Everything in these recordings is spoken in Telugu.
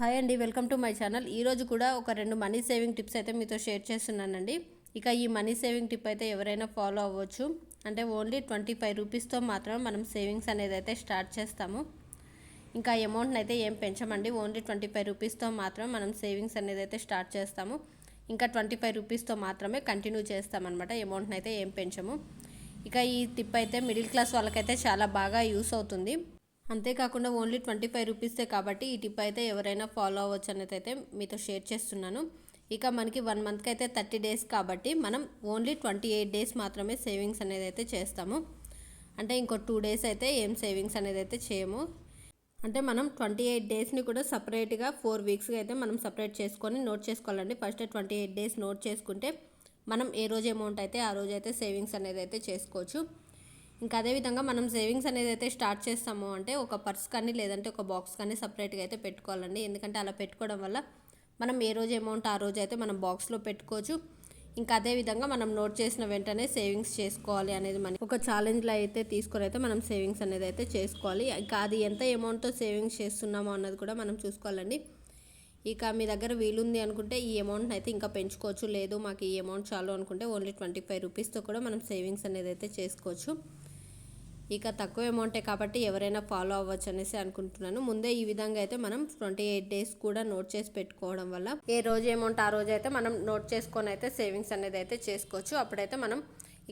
హాయ్ అండి, వెల్కమ్ టు మై ఛానల్. ఈరోజు కూడా ఒక 2 మనీ సేవింగ్ టిప్స్ అయితే మీతో షేర్ చేస్తున్నానండి. ఇక ఈ మనీ సేవింగ్ టిప్ అయితే ఎవరైనా ఫాలో అవ్వచ్చు. అంటే ఓన్లీ 25 రూపీస్తో మాత్రమే మనం సేవింగ్స్ అనేది అయితే స్టార్ట్ చేస్తాము. ఇంకా అమౌంట్ని అయితే ఏం పెంచమండి. ఓన్లీ 25 రూపీస్తో మాత్రం మనం సేవింగ్స్ అనేది అయితే స్టార్ట్ చేస్తాము. ఇంకా 25 రూపీస్తో మాత్రమే కంటిన్యూ చేస్తామన్నమాట. అమౌంట్ని అయితే ఏం పెంచము. ఇక ఈ టిప్ అయితే మిడిల్ క్లాస్ వాళ్ళకైతే చాలా బాగా యూస్ అవుతుంది. అంతేకాకుండా ఓన్లీ 25 రూపీసే కాబట్టి ఈ టిప్ అయితే ఎవరైనా ఫాలో అవ్వచ్చు అనేది అయితే మీతో షేర్ చేస్తున్నాను. ఇక మనకి 1 మంత్కి అయితే 30 డేస్ కాబట్టి మనం ఓన్లీ 28 డేస్ మాత్రమే సేవింగ్స్ అనేది అయితే చేస్తాము. అంటే ఇంకో 2 డేస్ అయితే ఏం సేవింగ్స్ అనేది అయితే చేయము. అంటే మనం 28 డేస్ని కూడా సపరేట్గా 4 వీక్స్గా అయితే మనం సపరేట్ చేసుకొని నోట్ చేసుకోవాలండి. ఫస్ట్ 28 డేస్ నోట్ చేసుకుంటే మనం ఏ రోజు అమౌంట్ అయితే ఆ రోజు అయితే సేవింగ్స్ అనేది అయితే చేసుకోవచ్చు. ఇంకా అదేవిధంగా మనం సేవింగ్స్ అనేది అయితే స్టార్ట్ చేస్తాము అంటే ఒక పర్స్ కానీ లేదంటే ఒక బాక్స్ కానీ సపరేట్గా అయితే పెట్టుకోవాలండి. ఎందుకంటే అలా పెట్టుకోవడం వల్ల మనం ఏ రోజు అమౌంట్ ఆ రోజు అయితే మనం బాక్స్లో పెట్టుకోవచ్చు. ఇంకా అదేవిధంగా మనం నోట్ చేసిన వెంటనే సేవింగ్స్ చేసుకోవాలి అనేది మన ఒక ఛాలెంజ్లో అయితే తీసుకొని అయితే మనం సేవింగ్స్ అనేది అయితే చేసుకోవాలి. ఇక అది ఎంత అమౌంట్తో సేవింగ్స్ చేస్తున్నామో అన్నది కూడా మనం చూసుకోవాలండి. ఇక మీ దగ్గర వీలుంది అనుకుంటే ఈ అమౌంట్ని అయితే ఇంకా పెంచుకోవచ్చు. లేదు మాకు ఈ అమౌంట్ చాలు అనుకుంటే ఓన్లీ 25 రూపీస్తో కూడా మనం సేవింగ్స్ అనేది అయితే చేసుకోవచ్చు. ఇక తక్కువ అమౌంటే కాబట్టి ఎవరైనా ఫాలో అవ్వచ్చు అనేసి అనుకుంటున్నాను. ముందే ఈ విధంగా అయితే మనం 28 డేస్ కూడా నోట్ చేసి పెట్టుకోవడం వల్ల ఏ రోజు అమౌంట్ ఆ రోజు అయితే మనం నోట్ చేసుకొని అయితే సేవింగ్స్ అనేది అయితే చేసుకోవచ్చు. అప్పుడైతే మనం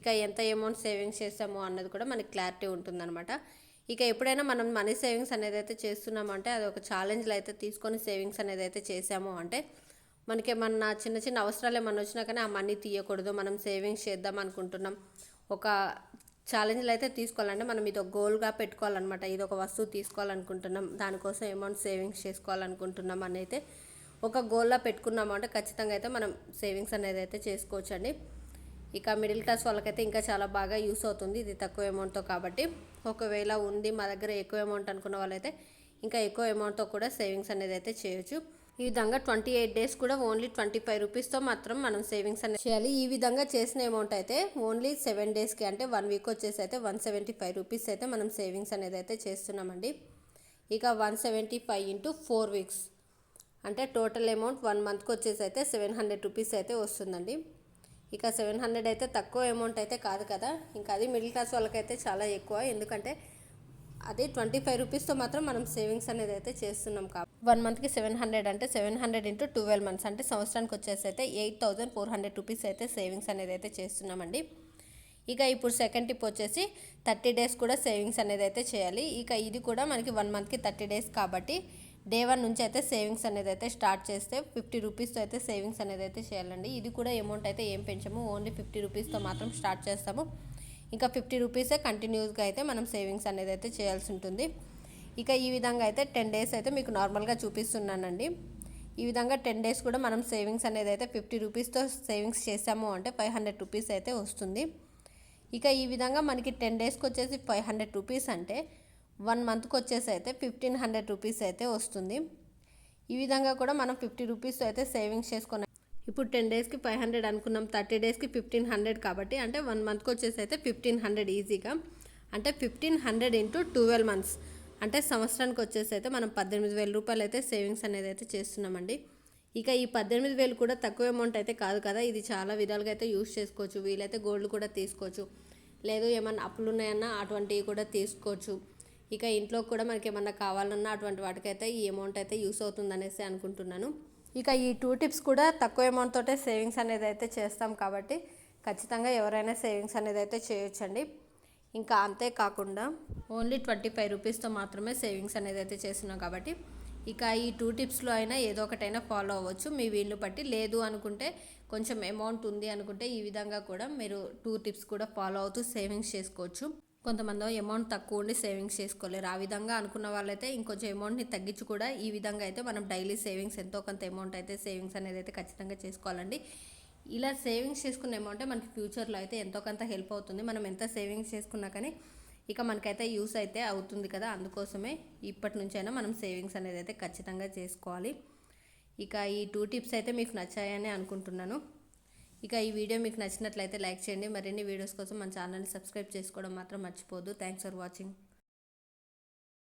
ఇక ఎంత అమౌంట్ సేవింగ్స్ చేస్తామో అన్నది కూడా మనకి క్లారిటీ ఉంటుందన్నమాట. ఇక ఎప్పుడైనా మనం మనీ సేవింగ్స్ అనేది అయితే చేస్తున్నామంటే అది ఒక ఛాలెంజ్లో అయితే తీసుకొని సేవింగ్స్ అనేది అయితే చేసాము అంటే మనకి ఏమన్నా చిన్న చిన్న అవసరాలు ఏమన్నా వచ్చినా కానీ ఆ మనీ తీయకూడదు, మనం సేవింగ్స్ చేద్దాం అనుకుంటున్నాం, ఒక ఛాలెంజ్లు అయితే తీసుకోవాలంటే మనం ఇది ఒక గోల్గా పెట్టుకోవాలన్నమాట. ఇది ఒక వస్తువు తీసుకోవాలనుకుంటున్నాం, దానికోసం అమౌంట్ సేవింగ్స్ చేసుకోవాలనుకుంటున్నాం అని అయితే ఒక గోల్లా పెట్టుకున్నాము అంటే ఖచ్చితంగా అయితే మనం సేవింగ్స్ అనేది అయితే చేసుకోవచ్చండి. ఇక మిడిల్ క్లాస్ వాళ్ళకైతే ఇంకా చాలా బాగా యూస్ అవుతుంది ఇది తక్కువ అమౌంట్తో కాబట్టి. ఒకవేళ ఉంది మా దగ్గర ఎక్కువ అమౌంట్ అనుకున్న వాళ్ళైతే ఇంకా ఎక్కువ అమౌంట్తో కూడా సేవింగ్స్ అనేది అయితే చేయొచ్చు. ఈ విధంగా 28 డేస్ కూడా ఓన్లీ 25 రూపీస్తో మాత్రం మనం సేవింగ్స్ అనేది చేయాలి. ఈ విధంగా చేసిన అమౌంట్ అయితే ఓన్లీ 7 డేస్కి అంటే 1 వీక్ వచ్చేసి అయితే 175 రూపీస్ అయితే మనం సేవింగ్స్ అనేది అయితే చేస్తున్నామండి. ఇక 175 ఇంటూ 4 వీక్స్ అంటే టోటల్ అమౌంట్ 1 మంత్కి వచ్చేసి అయితే 700 రూపీస్ అయితే వస్తుందండి. ఇక 700 అయితే తక్కువ అమౌంట్ అయితే కాదు కదా. ఇంకా అది మిడిల్ క్లాస్ వాళ్ళకైతే చాలా ఎక్కువ. ఎందుకంటే అదే 25 రూపీస్తో మాత్రం మనం సేవింగ్స్ అనేది అయితే చేస్తున్నాం కాబట్టి 1 మంత్కి 700 అంటే 700 ఇంటూ 12 మంత్స్ అంటే సంవత్సరానికి వచ్చేసి అయితే 8400 రూపీస్ అయితే సేవింగ్స్ అనేది అయితే చేస్తున్నామండి. ఇక ఇప్పుడు సెకండ్ టిప్ వచ్చేసి 30 డేస్ కూడా సేవింగ్స్ అనేది అయితే చేయాలి. ఇక ఇది కూడా మనకి 1 మంత్కి 30 డేస్ కాబట్టి డే 1 నుంచి అయితే సేవింగ్స్ అనేది అయితే స్టార్ట్ చేస్తే 50 రూపీస్తో అయితే సేవింగ్స్ అనేది అయితే చేయాలండి. ఇది కూడా అమౌంట్ అయితే ఏం పెంచము, ఓన్లీ 50 రూపీస్తో మాత్రం స్టార్ట్ చేస్తాము. ఇంకా 50 రూపీసే కంటిన్యూస్గా అయితే మనం సేవింగ్స్ అనేది అయితే చేయాల్సి ఉంటుంది. ఇక ఈ విధంగా అయితే 10 డేస్ అయితే మీకు నార్మల్గా చూపిస్తున్నానండి. ఈ విధంగా 10 డేస్ కూడా మనం సేవింగ్స్ అనేది అయితే 50 రూపీస్తో సేవింగ్స్ చేసాము అంటే 500 రూపీస్ అయితే వస్తుంది. ఇక ఈ విధంగా మనకి 10 డేస్కి వచ్చేసి 500 రూపీస్ అంటే 1 మంత్కి వచ్చేసి అయితే 1500 రూపీస్ అయితే వస్తుంది. ఈ విధంగా కూడా మనం 50 రూపీస్ అయితే సేవింగ్స్ చేసుకున్నాం. ఇప్పుడు 10 డేస్కి 500 అనుకున్నాం, 30 డేస్కి 1500 కాబట్టి అంటే 1 మంత్కి వచ్చేసి అయితే 1500 ఈజీగా అంటే 1500 ఇంటూ 12 మంత్స్ అంటే సంవత్సరానికి వచ్చేసి అయితే మనం 18,000 రూపాయలు అయితే సేవింగ్స్ అనేది అయితే చేస్తున్నామండి. ఇక ఈ 18,000 కూడా తక్కువ అమౌంట్ అయితే కాదు కదా. ఇది చాలా విధాలుగా అయితే యూస్ చేసుకోవచ్చు. వీలైతే గోల్డ్ కూడా తీసుకోవచ్చు, లేదు ఏమన్నా అప్పులు ఉన్నాయన్నా అటువంటివి కూడా తీసుకోవచ్చు. ఇక ఇంట్లో కూడా మనకి ఏమన్నా కావాలన్నా అటువంటి వాటికైతే ఈ అమౌంట్ అయితే యూస్ అవుతుంది అనేసి అనుకుంటున్నాను. ఇక ఈ 2 టిప్స్ కూడా తక్కువ అమౌంట్ తోటే సేవింగ్స్ అనేది అయితే చేస్తాం కాబట్టి ఖచ్చితంగా ఎవరైనా సేవింగ్స్ అనేది అయితే చేయొచ్చండి. ఇంకా అంతేకాకుండా ఓన్లీ 25 రూపీస్తో మాత్రమే సేవింగ్స్ అనేది అయితే చేస్తున్నాం కాబట్టి ఇక ఈ 2 టిప్స్లో అయినా ఏదో ఒకటైనా ఫాలో అవ్వచ్చు మీ వీలు బట్టి. లేదు అనుకుంటే కొంచెం అమౌంట్ ఉంది అనుకుంటే ఈ విధంగా కూడా మీరు 2 టిప్స్ కూడా ఫాలో అవుతూ సేవింగ్స్ చేసుకోవచ్చు. కొంతమంది అమౌంట్ తక్కువ ఉండి సేవింగ్స్ చేసుకోలేరు. ఆ విధంగా అనుకున్న వాళ్ళైతే ఇంకొంచెం అమౌంట్ని తగ్గించి కూడా ఈ విధంగా అయితే మనం డైలీ సేవింగ్స్ ఎంతో కొంత అమౌంట్ అయితే సేవింగ్స్ అనేది అయితే ఖచ్చితంగా చేసుకోవాలండి. ఇలా సేవింగ్స్ చేసుకున్న అమౌంటే మనకి ఫ్యూచర్లో అయితే ఎంతో కొంత హెల్ప్ అవుతుంది. మనం ఎంత సేవింగ్స్ చేసుకున్నా కానీ ఇక మనకైతే యూస్ అయితే అవుతుంది కదా. అందుకోసమే ఇప్పటి నుంచైనా మనం సేవింగ్స్ అనేది అయితే ఖచ్చితంగా చేసుకోవాలి. ఇక ఈ 2 టిప్స్ అయితే మీకు నచ్చాయని అనుకుంటున్నాను. ఇక ఈ వీడియో మీకు నచ్చినట్లయితే లైక్ చేయండి. మరిన్ని వీడియోస్ కోసం మన ఛానల్ని సబ్స్క్రైబ్ చేసుకోవడం మాత్రం మర్చిపోవద్దు. Thanks for watching.